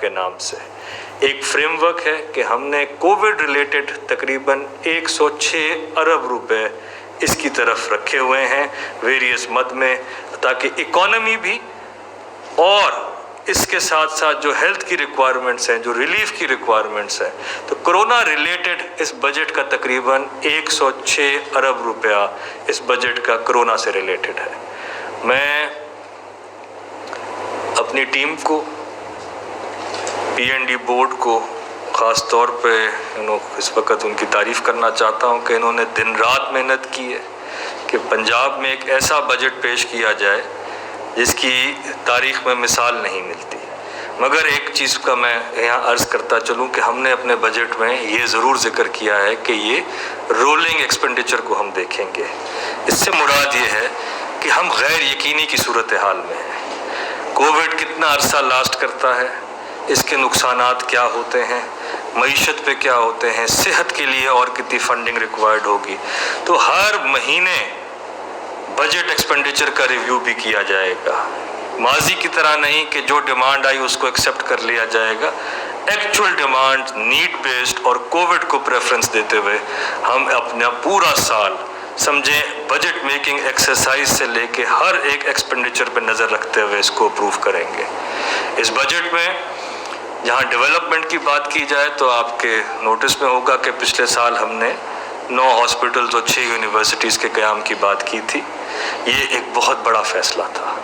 کے نام سے ایک فریم ورک ہے کہ ہم نے کووڈ ریلیٹڈ تقریباً 106 ارب روپے اس کی طرف رکھے ہوئے ہیں ویریس مد میں، تاکہ اکانومی بھی اور اس کے ساتھ ساتھ جو ہیلتھ کی ریکوائرمنٹس ہیں، جو ریلیف کی ریکوائرمنٹس ہیں، تو کرونا ریلیٹڈ اس بجٹ کا تقریباً 106 ارب روپیہ اس بجٹ کا کرونا سے ریلیٹڈ ہے۔ میں اپنی ٹیم کو، پی این ڈی بورڈ کو خاص طور پہ اس وقت ان کی تعریف کرنا چاہتا ہوں کہ انہوں نے دن رات محنت کی ہے کہ پنجاب میں ایک ایسا بجٹ پیش کیا جائے جس کی تاریخ میں مثال نہیں ملتی۔ مگر ایک چیز کا میں یہاں عرض کرتا چلوں کہ ہم نے اپنے بجٹ میں یہ ضرور ذکر کیا ہے کہ یہ رولنگ ایکسپینڈیچر کو ہم دیکھیں گے۔ اس سے مراد یہ ہے کہ ہم غیر یقینی کی صورتحال میں ہیں۔ کووڈ کتنا عرصہ لاسٹ کرتا ہے، اس کے نقصانات کیا ہوتے ہیں، معیشت پہ کیا ہوتے ہیں، صحت کے لیے اور کتنی فنڈنگ ریکوائرڈ ہوگی، تو ہر مہینے بجٹ ایکسپینڈیچر کا ریویو بھی کیا جائے گا۔ ماضی کی طرح نہیں کہ جو ڈیمانڈ آئی اس کو ایکسیپٹ کر لیا جائے گا، ایکچوئل ڈیمانڈ، نیڈ بیسڈ اور کووڈ کو پریفرنس دیتے ہوئے ہم اپنا پورا سال سمجھیں بجٹ میکنگ ایکسرسائز سے لے کے ہر ایک ایکسپینڈیچر پہ نظر رکھتے ہوئے اس کو اپروو کریں گے۔ اس بجٹ میں جہاں ڈیولپمنٹ کی بات کی جائے تو آپ کے نوٹس میں ہوگا کہ پچھلے سال ہم نے 9 ہاسپٹلز اور 6 یونیورسٹیز کے قیام کی بات کی تھی۔ یہ ایک بہت بڑا فیصلہ تھا۔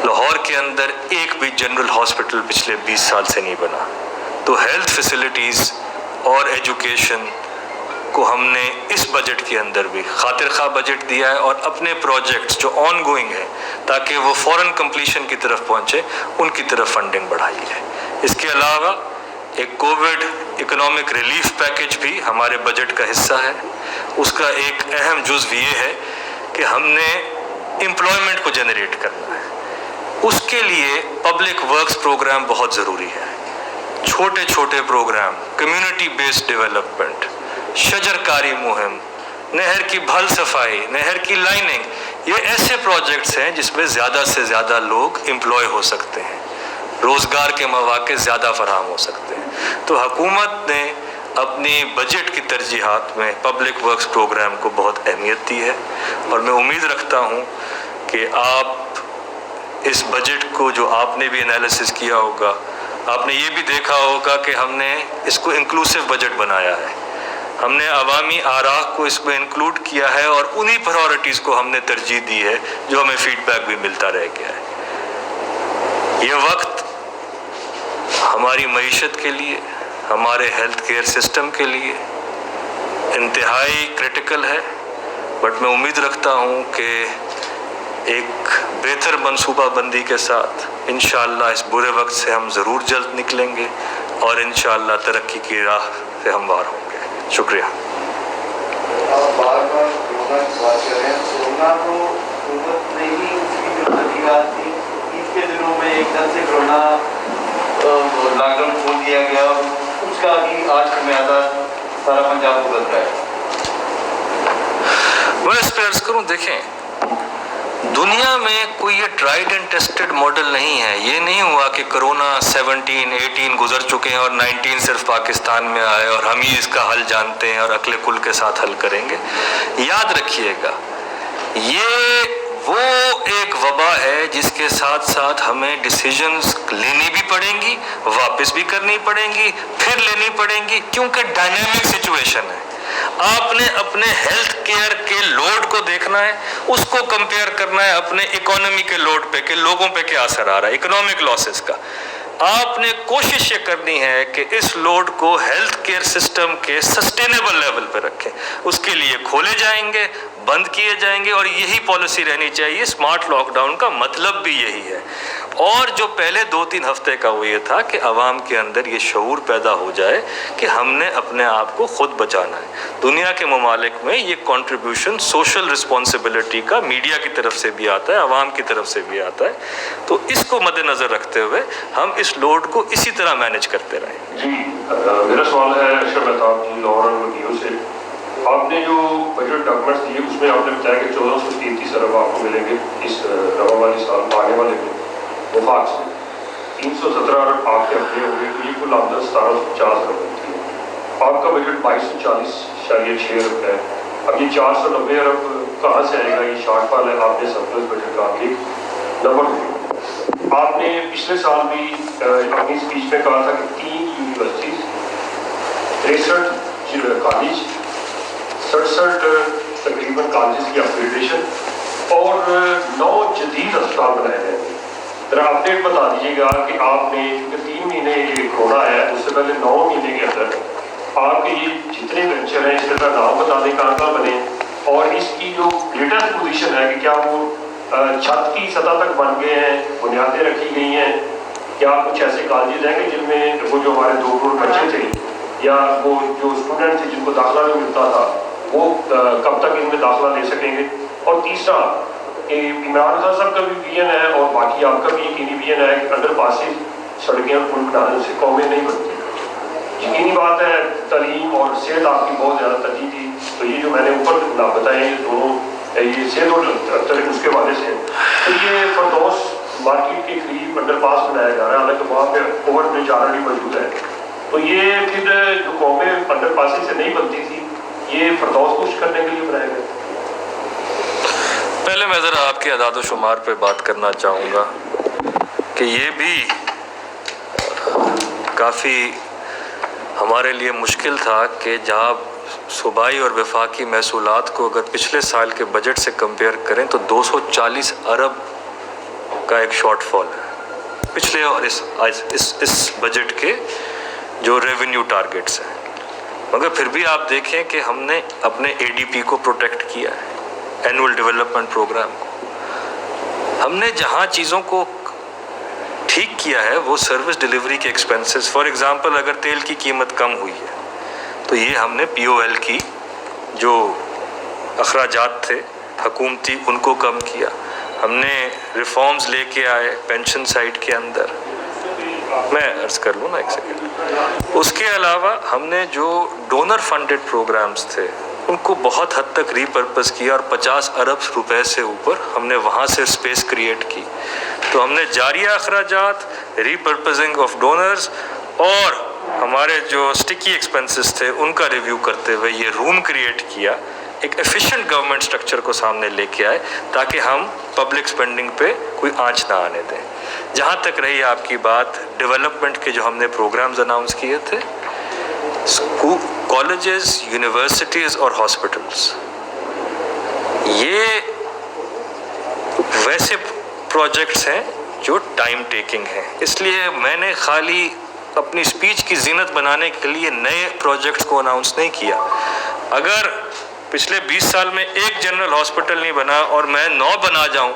لاہور کے اندر ایک بھی جنرل ہاسپٹل پچھلے 20 سال سے نہیں بنا، تو ہیلتھ فیسلٹیز اور ایجوکیشن کو ہم نے اس بجٹ کے اندر بھی خاطر خواہ بجٹ دیا ہے، اور اپنے پروجیکٹس جو آن گوئنگ ہیں تاکہ وہ فوراً کمپلیشن کی طرف پہنچے ان کی طرف فنڈنگ بڑھائی ہے۔ اس کے علاوہ ایک کووڈ اکنامک ریلیف پیکج بھی ہمارے بجٹ کا حصہ ہے۔ اس کا ایک اہم جزو یہ ہے کہ ہم نے امپلائمنٹ کو جنریٹ کرنا ہے۔ اس کے لیے پبلک ورکس پروگرام بہت ضروری ہے۔ چھوٹے چھوٹے پروگرام، کمیونٹی بیسڈ ڈیولپمنٹ، شجر کاری مہم، نہر کی بھل صفائی، نہر کی لائننگ، یہ ایسے پروجیکٹس ہیں جس میں زیادہ سے زیادہ لوگ امپلائی ہو سکتے ہیں، روزگار کے مواقع زیادہ فراہم ہو سکتے ہیں۔ تو حکومت نے اپنی بجٹ کی ترجیحات میں پبلک ورکس پروگرام کو بہت اہمیت دی ہے، اور میں امید رکھتا ہوں کہ آپ اس بجٹ کو، جو آپ نے بھی انالیسس کیا ہوگا، آپ نے یہ بھی دیکھا ہوگا کہ ہم نے اس کو انکلوسیو بجٹ بنایا ہے۔ ہم نے عوامی آراء کو اس میں انکلوڈ کیا ہے، اور انہی پرائورٹیز کو ہم نے ترجیح دی ہے جو ہمیں فیڈ بیک بھی ملتا رہ گیا ہے۔ یہ وقت ہماری معیشت کے لیے، ہمارے ہیلتھ کیئر سسٹم کے لیے انتہائی کریٹیکل ہے، بٹ میں امید رکھتا ہوں کہ ایک بہتر منصوبہ بندی کے ساتھ انشاءاللہ اس برے وقت سے ہم ضرور جلد نکلیں گے، اور انشاءاللہ ترقی کی راہ سے ہموار ہوں گے۔ شکریہ۔ آپ بار بار کورونا کی بات کر رہے ہیں۔ کورونا تو حکومت نے ہی اس کی جو تحقیقات تھی، عید کے دنوں میں ایک دم سے کورونا لاک ڈاؤن کھول دیا گیا، اس کا بھی آج خمیازہ سارا پنجاب بھگت رہا ہے۔ میں اس پہ عرض کروں، دیکھیں دنیا میں کوئی یہ ٹرائیڈ اینڈ ٹیسٹڈ ماڈل نہیں ہے۔ یہ نہیں ہوا کہ کرونا 17، 18 گزر چکے ہیں اور 19 صرف پاکستان میں آئے اور ہم ہی اس کا حل جانتے ہیں اور عقل کل کے ساتھ حل کریں گے۔ یاد رکھیے گا، یہ وہ ایک وبا ہے جس کے ساتھ ساتھ ہمیں ڈیسیجنز لینی بھی پڑیں گی، واپس بھی کرنی پڑیں گی، پھر لینی پڑیں گی، کیونکہ ڈائنامک سچویشن ہے۔ آپ نے اپنے ہیلتھ کیئر کے لوڈ کو دیکھنا ہے، اس کو کمپیئر کرنا ہے اپنے اکانومی کے لوڈ پہ کہ لوگوں پہ کیا اثر آ رہا ہے اکنامک لاسز کا۔ آپ نے کوشش یہ کرنی ہے کہ اس لوڈ کو ہیلتھ کیئر سسٹم کے سسٹینیبل لیول پہ رکھیں۔ اس کے لیے کھولے جائیں گے، بند کیے جائیں گے، اور یہی پالیسی رہنی چاہیے۔ اسمارٹ لاک ڈاؤن کا مطلب بھی یہی ہے۔ اور جو پہلے 2-3 ہفتے کا وہ یہ تھا کہ عوام کے اندر یہ شعور پیدا ہو جائے کہ ہم نے اپنے آپ کو خود بچانا ہے۔ دنیا کے ممالک میں یہ کنٹریبیوشن سوشل رسپانسبلٹی کا میڈیا کی طرف سے بھی آتا ہے، عوام کی طرف سے بھی آتا ہے، تو اس کو مد نظر رکھتے ہوئے ہم اس لوڈ کو اسی طرح مینج کرتے رہیں۔ جی میرا سوال ہے اشرف مہتاب جی، لاہور اور وکیلوں سے۔ آپ نے جو بجٹ ڈاکومنٹس دیے اس میں آپ نے بتایا کہ 1433 ارب آپ کو ملیں گے اس رواں والی سال آنے والے میں وفاق سے۔ 317 अरब आपके अपने होंगे, तो ये कुल आमदन 1750 अरब बनती है। आपका बजट 2240.6 अरब है। अब ये 490 अरब कहाँ से आएगा, ये शॉर्टफॉल है, आपने सरप्लस बजट का आगे नंबर दिया। आपने पिछले साल भी अपनी स्पीच में कहा था कि 3 यूनिवर्सिटीज, 63 कॉलेज, 67 तकरीबन कॉलेज की अपग्रेडेशन और 9 जदीद अस्पताल बनाए गए। ज़रा अपडेट बता दीजिएगा कि आपने, क्योंकि 3 महीने ये कोरोना है, उससे पहले 9 महीने के अंदर आपके ये जितने वेंचर हैं इसका नाम बता दें कहाँ कहाँ बने, और इसकी जो लेटेस्ट पोजीशन है कि क्या वो छत की सतह तक बन गए हैं, बुनियादें रखी गई हैं, क्या कुछ ऐसे कॉलेज हैं कि जिनमें वो जो हमारे 2 करोड़ बच्चे थे या वो जो स्टूडेंट थे जिनको दाखिला नहीं मिलता था वो कब तक इनमें दाखिला ले सकेंगे। और तीसरा कि इमरान खान साहब का भी विजन है और बाकी आपका भी यकीनी विजन है कि अंडर पासिस सड़कें और पुल बनाने से कौमें नहीं बनती। यकीनी बात है तालीम और सेहत आपकी बहुत ज़्यादा तरजीह थी, तो ये जो मैंने ऊपर ना बताए ये दोनों, ये सेहत और उसके वाले से, तो ये फरदौस मार्केट के करीब अंडर पास बनाया जा रहा है, हालांकि वहाँ पे ओवर ब्रिज ऑलरेडी मौजूद है। तो ये फिर जो कौमें अंडर पासिस से नहीं बनती थी, ये फरदौस खुश करने के लिए बनाया गया। पहले मैं ज़रा आपके अदाद शुमार पे बात करना चाहूँगा कि ये भी काफ़ी हमारे लिए मुश्किल था कि जहाँ सूबाई और वफाकी महसूलात को अगर पिछले साल के बजट से कंपेयर करें तो 240 अरब का एक शॉर्टफॉल है पिछले और इस बजट के जो रेवेन्यू टारगेट्स हैं। मगर फिर भी आप देखें कि हमने अपने एडीपी को प्रोटेक्ट किया है, एनुअल डेवलपमेंट प्रोग्राम को। हमने जहाँ चीज़ों को ठीक किया है वो सर्विस डिलीवरी के एक्सपेंसेस, फॉर एग्जांपल अगर तेल की कीमत कम हुई है तो ये हमने पीओएल की जो अखराजात थे हुकूमती उनको कम किया। हमने रिफॉर्म्स लेके आए पेंशन साइड के अंदर, मैं अर्ज़ कर लूँ ना एक सेकेंड। उसके अलावा हमने जो डोनर फंडेड प्रोग्राम्स थे उनको बहुत हद तक रीपर्पस किया और 50 अरब रुपए से ऊपर हमने वहाँ से स्पेस क्रिएट की। तो हमने जारिया अखराजात, रीपर्पसिंग ऑफ डोनर्स और हमारे जो स्टिकी एक्सपेंसेस थे उनका रिव्यू करते हुए ये रूम क्रिएट किया, एक एफिशिएंट गवर्नमेंट स्ट्रक्चर को सामने लेके आए ताकि हम पब्लिक स्पेंडिंग पे कोई आंच ना आने दें। जहाँ तक रही आपकी बात डेवलपमेंट के जो हमने प्रोग्राम्स अनाउंस किए थे, स्कूल, कॉलेजेस, यूनिवर्सिटीज़ और हॉस्पिटल्स, ये वैसे प्रोजेक्ट्स हैं जो टाइम टेकिंग हैं। इसलिए मैंने खाली अपनी स्पीच की जीनत बनाने के लिए नए प्रोजेक्ट्स को अनाउंस नहीं किया। अगर पिछले 20 साल में एक जनरल हॉस्पिटल नहीं बना और मैं 9 बना जाऊं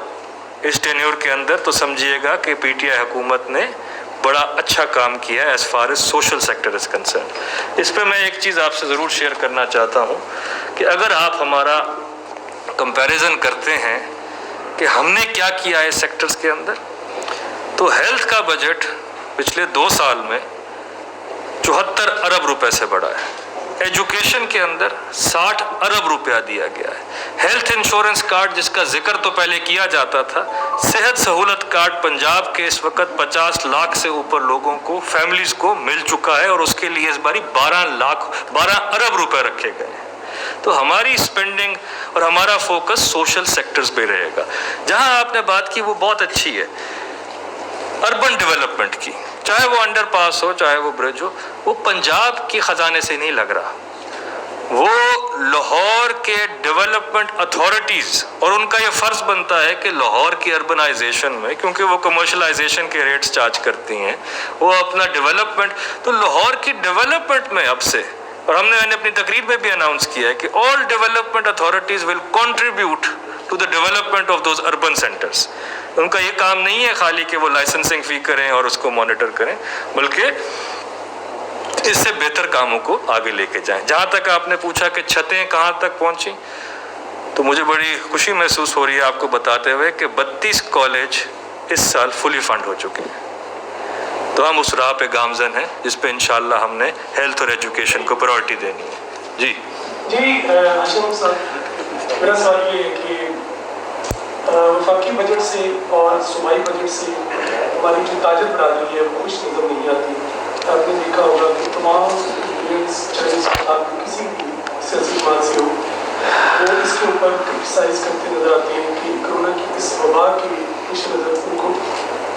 इस टेन्योर के अंदर तो समझिएगा कि पीटीआई हुकूमत ने बड़ा अच्छा काम किया है as far as social sector is concern. इस पर मैं एक चीज़ आपसे ज़रूर शेयर करना चाहता हूँ कि अगर आप हमारा कंपैरिजन करते हैं कि हमने क्या किया है सेक्टर्स के अंदर, तो हेल्थ का बजट पिछले 2 साल में 74 अरब रुपए से बढ़ा है। एजुकेशन के अंदर 60 अरब रुपया दिया गया है। हेल्थ इंश्योरेंस कार्ड जिसका जिक्र तो पहले किया जाता था, सेहत सहूलत कार्ड पंजाब के इस वक्त 50 लाख से ऊपर लोगों को, फैमिलीज़ को मिल चुका है और उसके लिए इस बारी 12 अरब रुपए रखे गए हैं। तो हमारी स्पेंडिंग और हमारा फोकस सोशल सेक्टर्स पे रहेगा। जहां आपने बात की वो बहुत अच्छी है, अर्बन डेवलपमेंट की, चाहे वो अंडरपास हो चाहे वो ब्रिज हो, वो पंजाब के ख़जाने से नहीं लग रहा, वो लाहौर के डेवलपमेंट अथॉरिटीज़, और उनका ये फ़र्ज़ बनता है कि लाहौर की अर्बनाइजेशन में, क्योंकि वो कमर्शलाइजेशन के रेट्स चार्ज करती हैं, वो अपना डेवलपमेंट, तो लाहौर की डेवलपमेंट में अब से, और मैंने अपनी तकरीर में भी अनाउंस किया है कि all development authorities will contribute to the development of those urban centres. उनका ये काम नहीं है खाली कि वो लाइसेंसिंग फ़ी करें और उसको मॉनिटर करें, बल्कि इससे बेहतर कामों को आगे लेके जाएं। जहाँ तक आपने पूछा कि छतें कहाँ तक पहुँची, तो मुझे बड़ी खुशी महसूस हो रही है आपको बताते हुए कि 32 कॉलेज इस साल फुली फंड हो चुके हैं। तो हम उस राह पे गामजन हैं जिस पे इंशाल्लाह हमने हेल्थ और एजुकेशन को प्रायोरिटी देनी है। जी हाशिम साहब, मेरा सवाल ये है कि वफाकी बजट से और सूबाई बजट से हमारी जो ताजर बरादरी है वो कुछ नज़र नहीं आती। आपने देखा होगा कि तमाम यूनियंस चाहे किसी भी सियासी जमात से हो वो इसके ऊपर क्रिटिसाइज़ करते नज़र आते हैं कि कोरोना की इस वबा के पेश नज़र उनको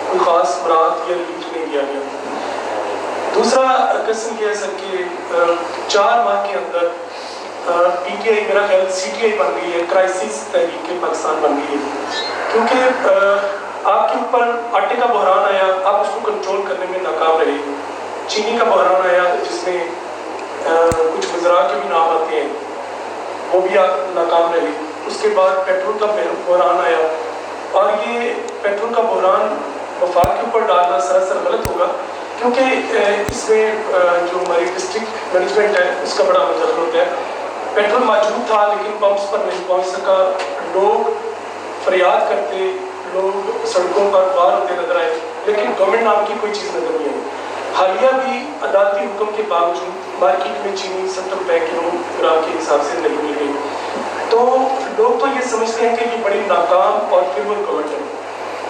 कोई ख़ास मराहत या रिलीफ नहीं दिया गया। दूसरा कस्म यह है सर कि 4 माह के अंदर PTI मेरा ख्याल CTI बन गई है, क्राइसिस तहरीक पाकिस्तान बन गई है, क्योंकि आपके ऊपर आटे का बहरान आया, आप उसको कंट्रोल करने में नाकाम रहे। चीनी का बहरान आया जिसमें कुछ वज़रा के भी नाम आते हैं, वो भी आप नाकाम रहे। उसके बाद पेट्रोल का बहरान आया, और ये पेट्रोल का बहरान वफाक के ऊपर डालना सरासर गलत होगा, क्योंकि इसमें जो हमारी डिस्ट्रिक्ट मैनेजमेंट है उसका बड़ा मदद होता है। पेट्रोल मौजूद था लेकिन पंप्स पर नहीं पहुंच सका, लोग फरियाद करते, लोग सड़कों पर बाहर होते नजर आए, लेकिन गवर्नमेंट नाम की कोई चीज़ नजर नहीं आई। हालिया भी अदालती हुक्म के बावजूद मार्केट में चीनी 70 रुपये किलो ग्राम के हिसाब से नहीं मिल गई। तो लोग तो ये समझते हैं कि ये बड़ी नाकाम और फिर वो गवर्नमेंट है,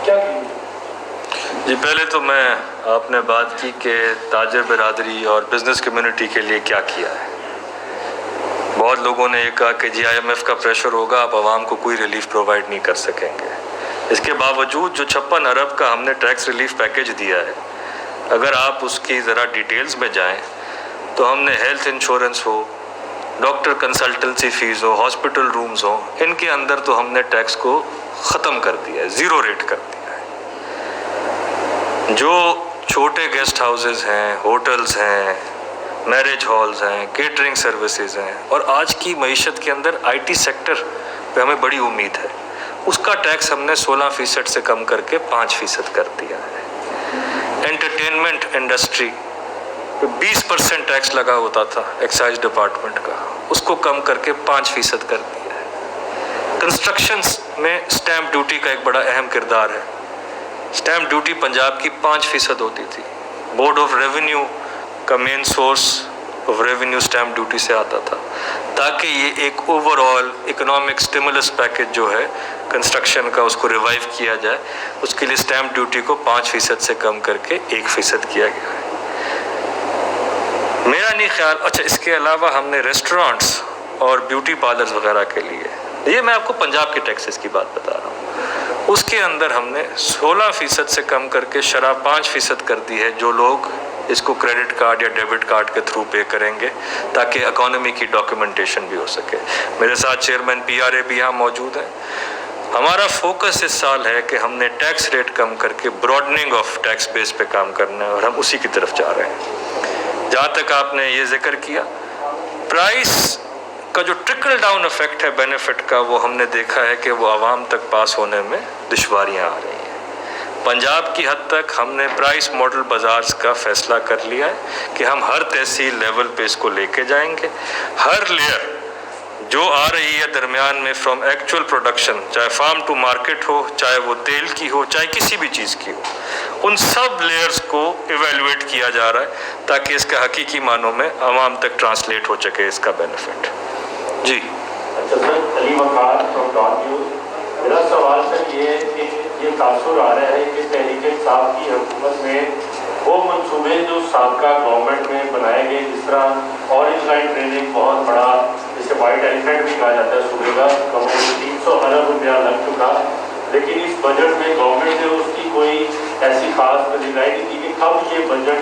क्या कहेंगे? जी, पहले तो मैं आपने बात की कि ताजर बिरादरी और बिज़नेस कम्युनिटी के लिए क्या किया है। बहुत लोगों ने ये कहा कि जी IMF का प्रेशर होगा, आप आवाम को कोई रिलीफ प्रोवाइड नहीं कर सकेंगे। इसके बावजूद जो 56 अरब का हमने टैक्स रिलीफ पैकेज दिया है, अगर आप उसकी ज़रा डिटेल्स में जाएं तो हमने हेल्थ इंश्योरेंस हो, डॉक्टर कंसल्टेंसी फ़ीस हो, हॉस्पिटल रूम्स हो, इनके अंदर तो हमने टैक्स को ख़त्म कर दिया है, ज़ीरो रेट कर दिया है। जो छोटे गेस्ट हाउसेस हैं, होटल्स हैं, मैरिज हॉल्स हैं, केटरिंग सर्विसेज हैं, और आज की मईशत के अंदर IT सेक्टर पे हमें बड़ी उम्मीद है, उसका टैक्स हमने 16% से कम करके 5% कर दिया है। एंटरटेनमेंट इंडस्ट्री पे 20% टैक्स लगा होता था एक्साइज डिपार्टमेंट का, उसको कम करके 5% कर दिया है। कंस्ट्रक्शंस में स्टैम्प ड्यूटी का एक बड़ा अहम किरदार है। स्टैम्प ड्यूटी पंजाब की 5% होती थी। बोर्ड ऑफ रेवेन्यू का main source of revenue stamp duty से आता था, ताकि ये एक ओवरऑल इकोनॉमिक स्टिमुलस पैकेज जो है कंस्ट्रक्शन का, उसको रिवाइव किया जाए। उसके लिए स्टैम्प ड्यूटी को 5% से कम करके 1% किया गया है। मेरा नहीं ख्याल, अच्छा इसके अलावा हमने रेस्टोरेंट्स और ब्यूटी पार्लर्स वगैरह के लिए, ये मैं आपको पंजाब के टैक्सेस की बात बता रहा हूँ, उसके अंदर हमने 16% से कम करके शराब 5% कर दी है। जो लोग इसको क्रेडिट कार्ड या डेबिट कार्ड के थ्रू पे करेंगे ताकि इकोनॉमी की डॉक्यूमेंटेशन भी हो सके। मेरे साथ चेयरमैन PRA भी यहाँ मौजूद हैं। हमारा फोकस इस साल है कि हमने टैक्स रेट कम करके ब्रॉडनिंग ऑफ टैक्स बेस पे काम करना है, और हम उसी की तरफ जा रहे हैं। जहाँ तक आपने ये जिक्र किया, प्राइस का जो ट्रिकल डाउन इफेक्ट है बेनिफिट का, वो हमने देखा है कि वो आवाम तक पास होने में दुश्वारियाँ आ रही हैं। पंजाब की हद तक हमने प्राइस मॉडल बाज़ार्स का फ़ैसला कर लिया है कि हम हर तहसील लेवल पे इसको लेके जाएंगे। हर लेयर जो आ रही है दरमियान में फ्रॉम एक्चुअल प्रोडक्शन, चाहे फार्म टू मार्केट हो, चाहे वो तेल की हो, चाहे किसी भी चीज़ की हो, उन सब लेयर्स को इवेलुएट किया जा रहा है ताकि इसका हकीकी मानों में आवाम तक ट्रांसलेट हो सके इसका बेनिफिट। जी अच्छा sir, Ali Waqar from dot news. मेरा सवाल सर ये है कि ये तासुर आ रहा है कि तहरीक इंसाफ की हुकूमत में वो मंसूबे जो साबका गवर्नमेंट में बनाए गए, जिस तरह ऑरेंज लाइन ट्रेनिंग बहुत बड़ा, जिसे वाइट एलिफेंट भी कहा जाता है सूबे का, करीब 300 अरब रुपया लग चुका, लेकिन इस बजट में गवर्नमेंट ने उसकी कोई ऐसी खास तरीकाई नहीं की कि कब ये बजट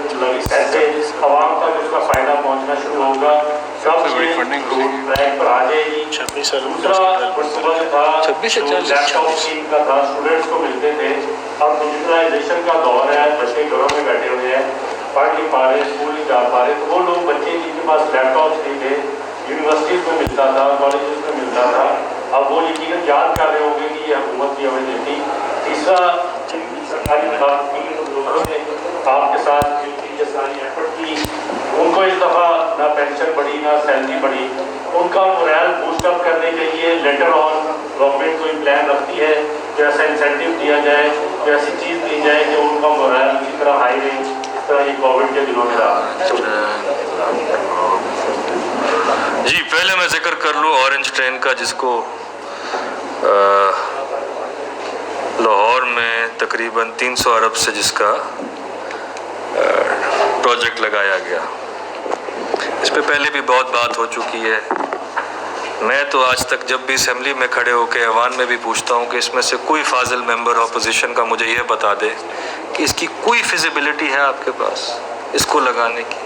कैसे आवाम तक उसका फ़ायदा पहुँचना शुरू होगा, कब ये ट्रैक पर आ जाएगी। दूसरा मुस्तबल था लैपटॉप स्कीम का था, स्टूडेंट्स को मिलते थे। अब डिजिटलाइजेशन का दौर है, बच्चे घरों में बैठे हुए हैं, पढ़ नहीं पा रहे, स्कूल नहीं जा पा रहे, तो वो लोग बच्चे जिनके पास लैपटॉप नहीं थे, यूनिवर्सिटीज़ में मिलता था, कॉलेजेस में मिलता था, अब वो यकीनन याद कर रहे होंगे कि ये हुकूमत की वजह थी। तीसरा, सरकारी लोगों ने आपके साथ जिनकी सारी एफर्ट की, उनको इस दफ़ा ना पेंशन बढ़ी ना सैलरी बढ़ी, उनका मोरल बूस्टअप करने के लिए लेटर ऑन गवर्नमेंट कोई प्लान रखती है कि ऐसा इंसेंटिव दिया जाए, कि ऐसी चीज़ दी जाए कि उनका मोरल इसी तरह हाई रहे, इस तरह ये कोविड के दिनों में रहा। जी, पहले मैं जिक्र कर लूँ ऑरेंज ट्रेन का, जिसको लाहौर में तकरीबन 300 अरब से जिसका प्रोजेक्ट लगाया गया। इस पे पहले भी बहुत बात हो चुकी है। मैं तो आज तक जब भी असेंबली में खड़े होकर ऐवान में भी पूछता हूँ कि इसमें से कोई फाजिल मेंबर अपोजिशन का मुझे ये बता दे कि इसकी कोई फिजिबिलिटी है आपके पास इसको लगाने की,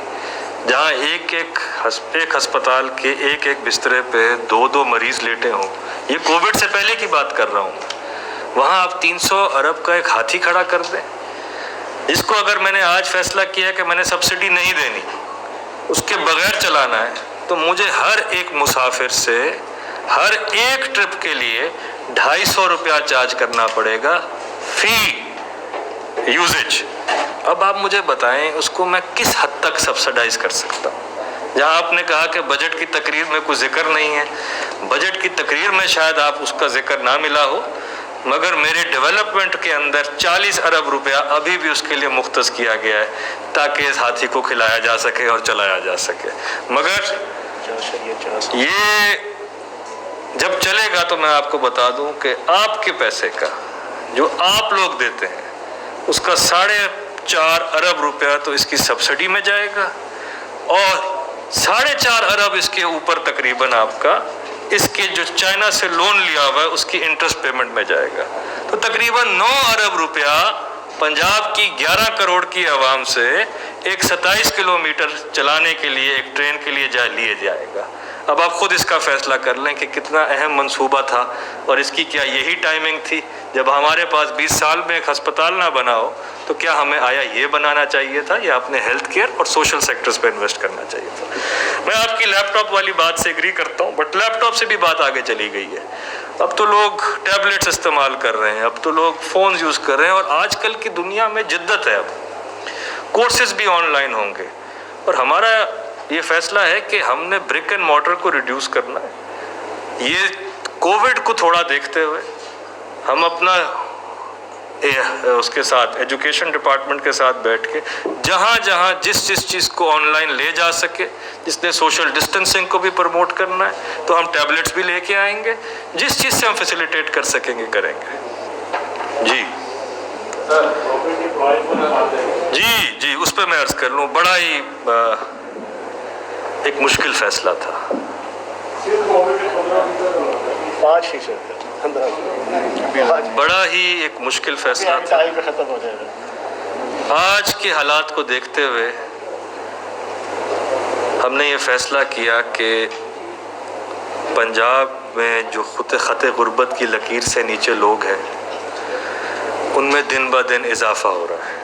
जहाँ एक हस्पताल के एक बिस्तरे पे 2 मरीज़ लेटे हों। ये कोविड से पहले की बात कर रहा हूँ। वहाँ आप 300 अरब का एक हाथी खड़ा कर दें, इसको अगर मैंने आज फैसला किया कि मैंने सब्सिडी नहीं देनी, उसके बगैर चलाना है, तो मुझे हर एक मुसाफिर से हर एक ट्रिप के लिए 250 रुपया चार्ज करना पड़ेगा फी यूजेज। अब आप मुझे बताएं उसको मैं किस हद तक सब्सिडाइज कर सकता हूँ। जहाँ आपने कहा कि बजट की तकरीर में कोई जिक्र नहीं है, बजट की तकरीर में शायद आप उसका जिक्र ना मिला हो, मगर मेरे डेवलपमेंट के अंदर 40 अरब रुपया अभी भी उसके लिए मुख्तस किया गया है ताकि इस हाथी को खिलाया जा सके और चलाया जा सके। मगर ये जब चलेगा तो मैं आपको बता दूं कि आपके पैसे का जो आप लोग देते हैं उसका 4.5 अरब रुपया तो इसकी सब्सिडी में जाएगा और 4.5 अरब इसके ऊपर तकरीबन आपका इसके जो चाइना से लोन लिया हुआ है उसकी इंटरेस्ट पेमेंट में जाएगा। तो तकरीबन 9 अरब रुपया पंजाब की 11 करोड़ की आवाम से एक 27 किलोमीटर चलाने के लिए एक ट्रेन के लिए लिए जाएगा। अब आप खुद इसका फैसला कर लें कि कितना अहम मंसूबा था और इसकी क्या यही टाइमिंग थी। जब हमारे पास 20 साल में एक हस्पताल ना बना हो तो क्या हमें आया ये बनाना चाहिए था या अपने हेल्थ केयर और सोशल सेक्टर्स पे इन्वेस्ट करना चाहिए था। मैं आपकी लैपटॉप वाली बात से एग्री करता हूँ, बट लैपटॉप से भी बात आगे चली गई है। अब तो लोग टैबलेट्स इस्तेमाल कर रहे हैं, अब तो लोग फ़ोन यूज़ कर रहे हैं और आजकल की दुनिया में जिद्दत है, अब कोर्सेज भी ऑनलाइन होंगे। और हमारा ये फैसला है कि हमने ब्रिक एंड मॉर्टर को रिड्यूस करना है। ये कोविड को थोड़ा देखते हुए हम अपना उसके साथ एजुकेशन डिपार्टमेंट के साथ बैठ के जहाँ जिस चीज़ को ऑनलाइन ले जा सके, जिसने सोशल डिस्टेंसिंग को भी प्रमोट करना है तो हम टैबलेट्स भी लेके आएंगे, जिस चीज़ से हम फैसिलिटेट कर सकेंगे करेंगे। जी उस पर मैं अर्ज़ कर लूँ, बड़ा ही एक मुश्किल फैसला था। बड़ा ही एक मुश्किल फैसला था। आज के हालात को देखते हुए हमने ये फैसला किया कि पंजाब में जो खते गुर्बत की लकीर से नीचे लोग हैं उनमें दिन ब दिन इजाफा हो रहा है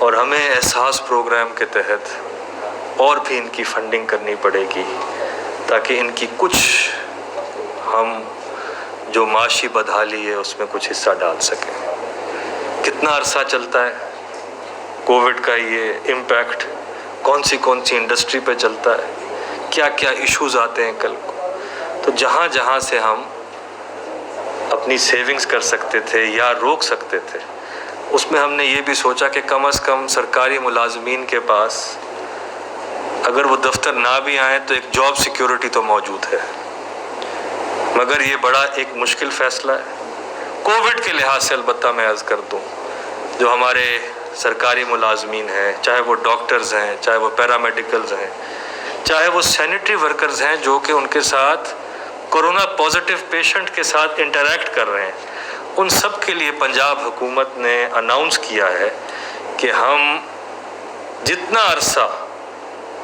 और हमें एहसास प्रोग्राम के तहत और भी इनकी फंडिंग करनी पड़ेगी ताकि इनकी कुछ हम जो माशी बदहाली है उसमें कुछ हिस्सा डाल सकें। कितना अरसा चलता है कोविड का ये इम्पैक्ट, कौन सी इंडस्ट्री पे चलता है, क्या क्या इश्यूज आते हैं कल को। तो जहाँ से हम अपनी सेविंग्स कर सकते थे या रोक सकते थे उसमें हमने ये भी सोचा कि कम से कम सरकारी मुलाजमीन के पास अगर वो दफ्तर ना भी आए तो एक जॉब सिक्योरिटी तो मौजूद है। मगर ये बड़ा एक मुश्किल फ़ैसला है कोविड के लिहाज से। अलबत्ता मैं अर्ज़ कर दूँ जो हमारे सरकारी मुलाजमीन हैं, चाहे वो डॉक्टर्स हैं, चाहे वो पैरामेडिकल्स हैं, चाहे वो सैनिटरी वर्कर्स हैं जो कि उनके साथ कोरोना पॉजिटिव पेशेंट के साथ इंटरेक्ट कर रहे हैं, उन सब के लिए पंजाब हुकूमत ने अनाउंस किया है कि हम जितना अरसा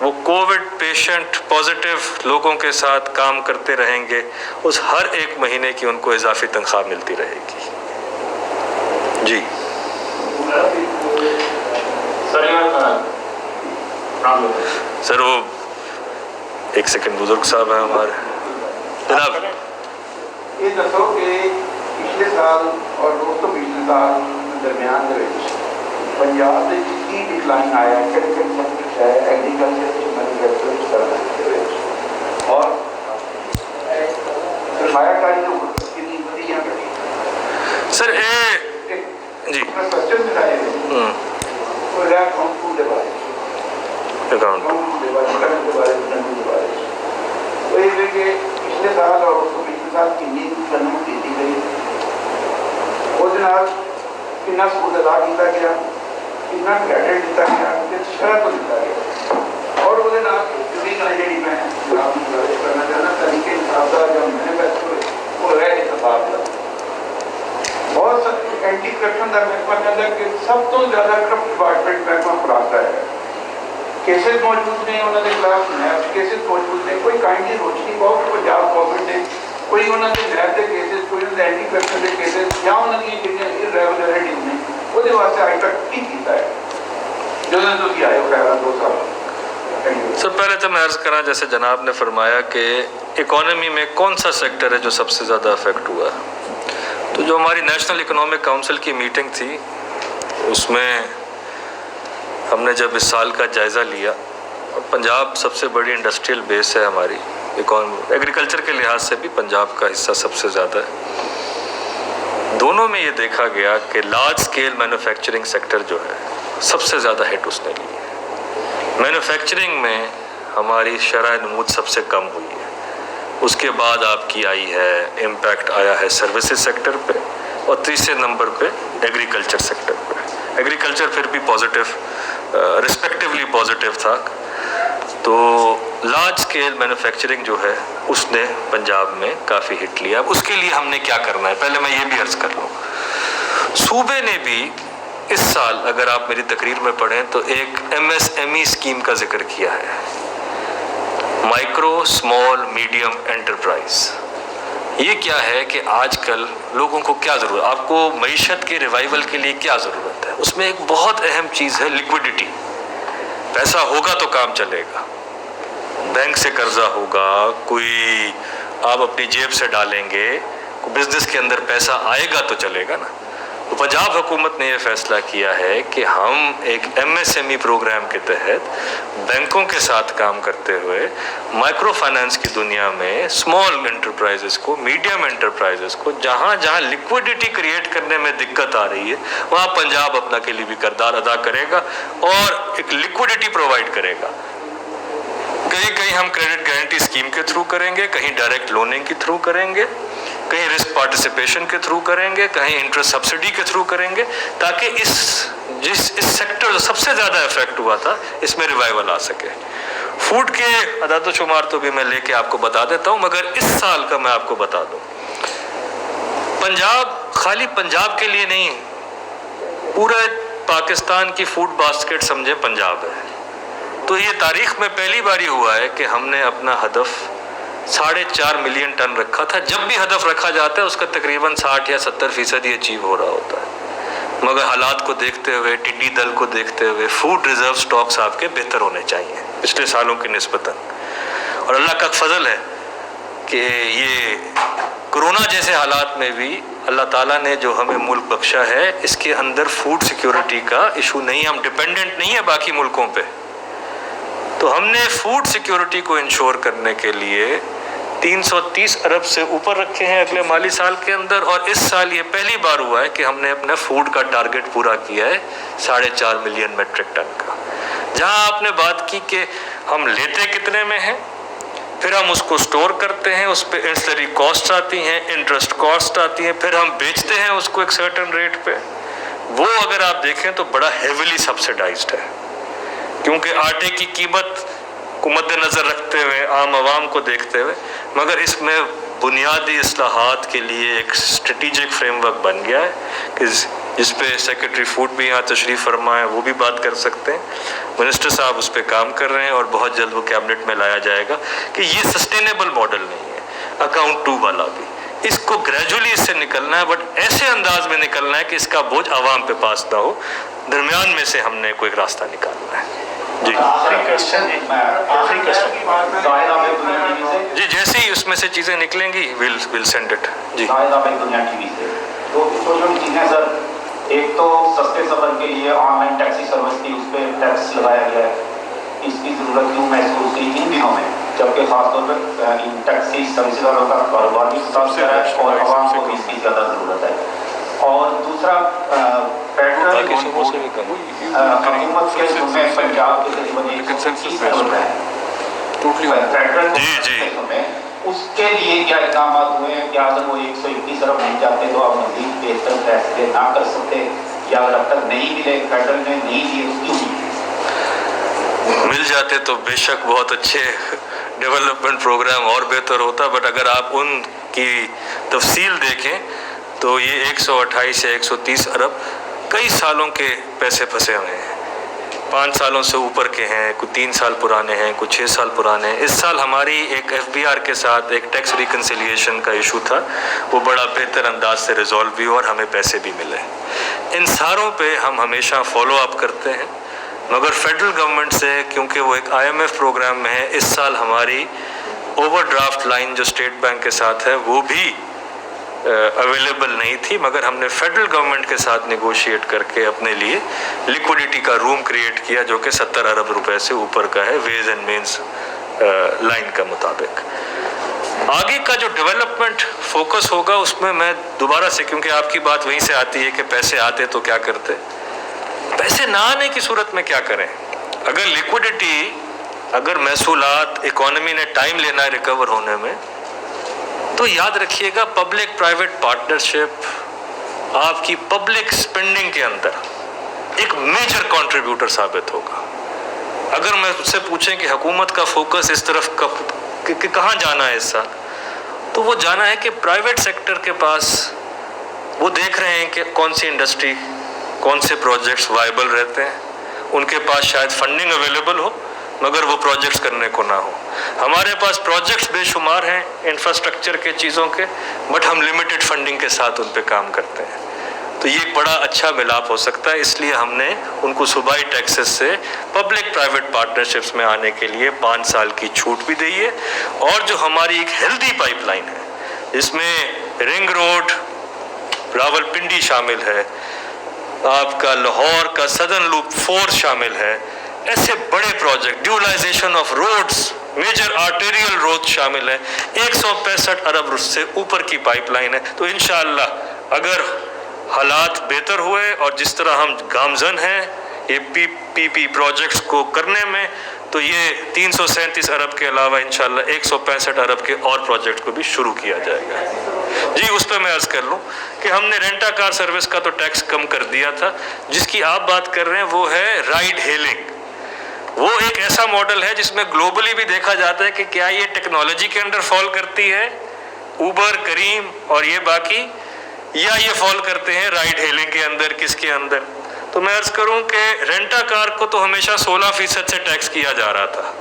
वो कोविड पेशेंट पॉजिटिव लोगों के साथ काम करते रहेंगे उस हर एक महीने की उनको इजाफी तनख्वाह मिलती रहेगी। जी सर वो एक सेकंड बुजुर्ग साहब हैं हमारे जनाब। ये दसो कि पिछले साल और दोस्तों पिछले साल दरमियान पंजाब में जितनी डिक्लाइन आया है एग्रीकल्चर मैन्युफैक्चरिंग और सरमायाकारी कितनी बड़ी यहाँ पे सर जी क्वेश्चन दिखाए तो ये कि पिछले साल और उसको पिछले साल कितनी खेती गई ਉਹਦੇ ਨਾਲ ਕਿੰਨਾ ਸੂਦ ਅਦਾ ਕੀਤਾ ਗਿਆ, ਕਿੰਨਾ ਕ੍ਰੈਡਿਟ ਦਿੱਤਾ ਗਿਆ ਤੇ ਸ਼ਰਤ ਦਿੱਤਾ ਗਿਆ। ਔਰ ਉਹਦੇ ਨਾਲ ਜਿਹੜੀ ਗੱਲ ਜਿਹੜੀ ਮੈਂ ਆਪ ਨੂੰ ਗੁਜ਼ਾਰਿਸ਼ ਕਰਨਾ ਚਾਹੁੰਦਾ, ਤਰੀਕੇ ਹਿਸਾਬ ਦਾ ਜੋ ਮੈਨੀਫੈਸਟੋ ਉਹ ਹੈ ਇਤਫਾਕ ਦਾ। ਬਹੁਤ ਐਂਟੀ ਕਰਪਸ਼ਨ ਦਾ ਮਹਿਕਮਾ ਕਹਿੰਦਾ ਕਿ ਸਭ ਤੋਂ ਜ਼ਿਆਦਾ ਕਰਪਟ ਡਿਪਾਰਟਮੈਂਟ ਮਹਿਕਮਾ ਪ੍ਰਾਪਤ ਹੈ। ਕੇਸਿਸ ਮੌਜੂਦ ਨੇ ਉਹਨਾਂ ਦੇ ਖਿਲਾਫ, ਨੈਬ ਕੇਸਿਸ ਮੌਜੂਦ ਨੇ। ਕੋਈ ਕਾਇੰਡਲੀ ਰੋਸ਼ਨੀ ਪਾਓ ਕਿ ਪੰਜਾਬ ਗੌਰਮੈਂਟ ਨੇ ਕੋਈ ਉਹਨਾਂ ਦੇ ਨੈਬ ਦੇ ਕੇਸਿਸ, ਕੋਈ ਉਹਨਾਂ ਦੇ ਐਂਟੀ ਕਰਪਸ਼ਨ ਦੇ ਕੇਸਿਸ ਜਾਂ ਉਹਨਾਂ ਦੀਆਂ ਜਿਹੜੀਆਂ ਇਰਰੈਗੂਲਰਿਟੀਜ਼ ਨੇ ਉਹਦੇ ਵਾਸਤੇ ਅਜੇ ਤੱਕ ਕੀ ਕੀਤਾ ਹੈ ਜਦੋਂ ਤੁਸੀਂ ਆਏ ਹੋ ਪਹਿਲਾਂ 2 साल? सर पहले तो मैं अर्ज़ करा, जैसे जनाब ने फरमाया कि इकॉनमी में कौन सा सेक्टर है जो सबसे ज़्यादा अफेक्ट हुआ, तो जो हमारी नेशनल इकोनॉमिक काउंसिल की मीटिंग थी उसमें हमने जब इस साल का जायज़ा लिया, और पंजाब सबसे बड़ी इंडस्ट्रियल बेस है हमारी, एग्रीकल्चर के लिहाज से भी पंजाब का हिस्सा सबसे ज़्यादा है। दोनों में ये देखा गया कि लार्ज स्केल मैन्युफैक्चरिंग सेक्टर जो है सबसे ज़्यादा हिट उसने ली है। मैन्युफैक्चरिंग में हमारी शरह नमूद सबसे कम हुई है, उसके बाद आपकी आई है इम्पैक्ट आया है सर्विसेज सेक्टर पे, और तीसरे नंबर पे एग्रीकल्चर सेक्टर पे। एग्रीकल्चर फिर भी पॉजिटिव, रिस्पेक्टिवली पॉजिटिव था। तो लार्ज स्केल मैन्युफैक्चरिंग जो है उसने पंजाब में काफ़ी हिट लिया। अब उसके लिए हमने क्या करना है, पहले मैं ये भी अर्ज़ कर लूँ, सूबे ने भी इस साल अगर आप मेरी तकरीर में पढ़ें तो एक MSME स्कीम का जिक्र किया है, माइक्रो स्मॉल मीडियम एंटरप्राइज। ये क्या है कि आजकल लोगों को क्या ज़रूरत, आपको मईशत के रिवाइवल के लिए क्या ज़रूरत है, उसमें एक बहुत अहम चीज़ है लिक्विडिटी। पैसा होगा तो काम चलेगा, बैंक से कर्जा होगा, कोई आप अपनी जेब से डालेंगे, बिजनेस के अंदर पैसा आएगा तो चलेगा ना। तो पंजाब हुकूमत ने यह फ़ैसला किया है कि हम एक MSME प्रोग्राम के तहत बैंकों के साथ काम करते हुए माइक्रो फाइनेंस की दुनिया में स्मॉल एंटरप्राइजेस को, मीडियम एंटरप्राइजेस को, जहाँ जहाँ लिक्विडिटी क्रिएट करने में दिक्कत आ रही है वहाँ पंजाब अपना के लिए भी किरदार अदा करेगा और एक लिक्विडिटी प्रोवाइड करेगा। कहीं कहीं हम क्रेडिट गारंटी स्कीम के थ्रू करेंगे, कहीं डायरेक्ट लोनिंग के थ्रू करेंगे, कहीं रिस्क पार्टिसिपेशन के थ्रू करेंगे, कहीं इंटरेस्ट सब्सिडी के थ्रू करेंगे, ताकि इस सेक्टर जो सबसे ज़्यादा इफेक्ट हुआ था इसमें रिवाइवल आ सके। फूड के अदाद शुमार तो भी मैं लेके आपको बता देता हूँ, मगर इस साल का मैं आपको बता दूँ, पंजाब खाली पंजाब के लिए नहीं, पूरे पाकिस्तान की फूड बास्केट समझे पंजाब है। तो ये तारीख में पहली बारी हुआ है कि हमने अपना हदफ 4.5 मिलियन टन रखा था। जब भी हदफ रखा जाता है उसका तकरीबन 60 या 70% ही अचीव हो रहा होता है, मगर हालात को देखते हुए, टिड्डी दल को देखते हुए फूड रिजर्व स्टॉक्स आपके बेहतर होने चाहिए पिछले सालों की निस्बतन। और अल्लाह का फजल है कि ये कोरोना जैसे हालात में भी अल्लाह ताला ने जो हमें मुल्क बख्शा है, इसके अंदर फूड सिक्योरिटी का इशू नहीं, हम डिपेंडेंट नहीं है बाकी मुल्कों पे। तो हमने फूड सिक्योरिटी को इंश्योर करने के लिए 330 अरब से ऊपर रखे हैं अगले माली साल के अंदर, और इस साल ये पहली बार हुआ है कि हमने अपने फूड का टारगेट पूरा किया है 4.5 मिलियन मेट्रिक टन का। जहां आपने बात की कि हम लेते कितने में हैं, फिर हम उसको स्टोर करते हैं, उस पर एंसिलरी कॉस्ट आती हैं, इंटरेस्ट कॉस्ट आती हैं, फिर हम बेचते हैं उसको एक सर्टेन रेट पे, वो अगर आप देखें तो बड़ा हेविली सब्सिडाइज्ड है, क्योंकि आटे की कीमत को मद्देनज़र रखते हुए, आम आवाम को देखते हुए, मगर इसमें बुनियादी इस्लाहात के लिए एक स्ट्रेटिजिक फ्रेमवर्क बन गया है कि जिस पे सेक्रेटरी फूड भी यहाँ तशरीफ़ फरमाए, वो भी बात कर सकते हैं। मिनिस्टर साहब उस पर काम कर रहे हैं और बहुत जल्द वो कैबिनेट में लाया जाएगा कि ये सस्टेनेबल मॉडल नहीं है अकाउंट 2 वाला भी, इसको ग्रेजुअली इससे निकलना है, बट ऐसे अंदाज में निकलना है कि इसका बोझ आवाम पे पास ना हो, दरमियान में से हमने कोई रास्ता निकालना है। जी आखिरी क्वेश्चन जी, जैसे ही उसमें से चीज़ें निकलेंगी विल सेंड इट। जी दुनिया टीवी से तो छोटी चीज़ें सर, एक तो सस्ते सफर के लिए ऑनलाइन टैक्सी सर्विस थी, उस पर टैक्स लगाया गया है, इसकी ज़रूरत क्यों महसूस हुई इन दिनों में, जबकि खासतौर पर इन टैक्सी सर्विस वालों का कारोबार भी साफ है और आवाम को भी इसकी ज़्यादा ज़रूरत है। और दूसरा फेडरल हुकूमत के जिम्मे पंजाब के तकरीबन 130 करोड़ है, फेडरल में उसके लिए क्या इकदाम हुए हैं? क्या अगर वो 121 अरब मिल जाते तो आप मजीद बेहतर फैसले ना कर सकते, या अगर अब तक नहीं मिले, फेडरल ने नहीं दिए, उसकी उम्मीद मिल जाते तो बेशक बहुत अच्छे डेवलपमेंट प्रोग्राम और बेहतर होता, बट अगर आप उनकी तफसील देखें तो ये 128 या 130 अरब कई सालों के पैसे फंसे हुए हैं, 5 सालों से ऊपर के हैं, कुछ 3 साल पुराने हैं, कुछ 6 साल पुराने हैं। इस साल हमारी एक FBR के साथ एक टैक्स रिकन्सिलिएशन का इशू था, वो बड़ा बेहतर अंदाज से रिजॉल्व भी हुआ और हमें पैसे भी मिले। इन सारों पे हम हमेशा फॉलो अप करते हैं, मगर फेडरल गवर्नमेंट से, क्योंकि वो एक IMF प्रोग्राम में है, इस साल हमारी ओवरड्राफ्ट लाइन जो स्टेट बैंक के साथ है वो भी अवेलेबल नहीं थी, मगर हमने फेडरल गवर्नमेंट के साथ नेगोशिएट करके अपने लिए लिक्विडिटी का रूम क्रिएट किया जो कि 70 अरब रुपए से ऊपर का है वेज एंड मीन्स लाइन का मुताबिक। आगे का जो डेवलपमेंट फोकस होगा उसमें मैं दोबारा से, क्योंकि आपकी बात वहीं से आती है कि पैसे आते तो क्या करते, पैसे ना आने की सूरत में क्या करें? अगर लिक्विडिटी, अगर महसूलात, इकोनॉमी ने टाइम लेना है रिकवर होने में, तो याद रखिएगा पब्लिक प्राइवेट पार्टनरशिप आपकी पब्लिक स्पेंडिंग के अंदर एक मेजर कंट्रीब्यूटर साबित होगा। अगर मैं उससे पूछें कि हुकूमत का फोकस इस तरफ कहाँ जाना है इस साल, तो वो जाना है कि प्राइवेट सेक्टर के पास वो देख रहे हैं कि कौन सी इंडस्ट्री, कौन से प्रोजेक्ट्स वायबल रहते हैं, उनके पास शायद फंडिंग अवेलेबल हो मगर वो प्रोजेक्ट्स करने को ना हो। हमारे पास प्रोजेक्ट्स बेशुमार हैं इंफ्रास्ट्रक्चर के चीज़ों के, बट हम लिमिटेड फंडिंग के साथ उन पे काम करते हैं, तो ये बड़ा अच्छा मिलाप हो सकता है। इसलिए हमने उनको सूबाई टैक्सेस से पब्लिक प्राइवेट पार्टनरशिप्स में आने के लिए 5 साल की छूट भी दी है। और जो हमारी एक हेल्दी पाइपलाइन है जिसमें रिंग रोड रावलपिंडी शामिल है, आपका लाहौर का सदर्न लूप 4 शामिल है, ऐसे बड़े project, dualization of roads, major arterial road शामिल है, 165 अरब से ऊपर की पाइपलाइन है। तो इंशाअल्लाह अगर हालात बेहतर हुए और जिस तरह हम गामजन हैं ये PPP प्रोजेक्ट्स को करने में, तो ये 337 अरब के अलावा इंशाअल्लाह 165 अरब के और प्रोजेक्ट को भी शुरू किया जाएगा। जी, उस पर मैं अर्ज़ कर लूँ कि हमने रेंटा कार सर्विस का तो टैक्स कम कर दिया था। जिसकी आप बात कर रहे हैं वो है राइड हेलिंग। वो एक ऐसा मॉडल है जिसमें ग्लोबली भी देखा जाता है कि क्या ये टेक्नोलॉजी के अंडर फॉल करती है, उबर, करीम और ये बाकी, या ये फॉल करते हैं राइड हेलिंग के अंदर, किसके अंदर? तो मैं अर्ज़ करूं कि रेंटा कार को तो हमेशा 16% से टैक्स किया जा रहा था,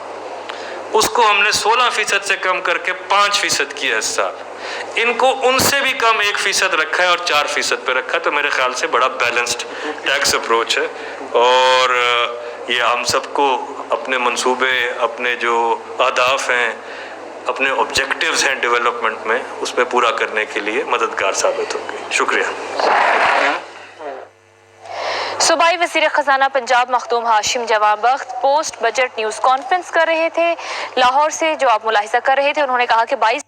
उसको हमने 16% से कम करके 5% किया इस साल। इनको उनसे भी कम 1% रखा है और 4% पे रखा है। तो मेरे ख्याल से बड़ा बैलेंस्ड टैक्स अप्रोच है और ये हम सबको अपने मंसूबे, अपने जो अहदाफ हैं, अपने ऑब्जेक्टिव्स हैं डेवलपमेंट में, उसमें पूरा करने के लिए मददगार साबित होंगे। शुक्रिया। सूबाई वज़ीर ख़ज़ाना पंजाब मखदूम हाशिम जवान बख्त पोस्ट बजट न्यूज़ कॉन्फ्रेंस कर रहे थे। लाहौर से जो आप मुलाहिज़ा कर रहे थे, उन्होंने कहा कि 22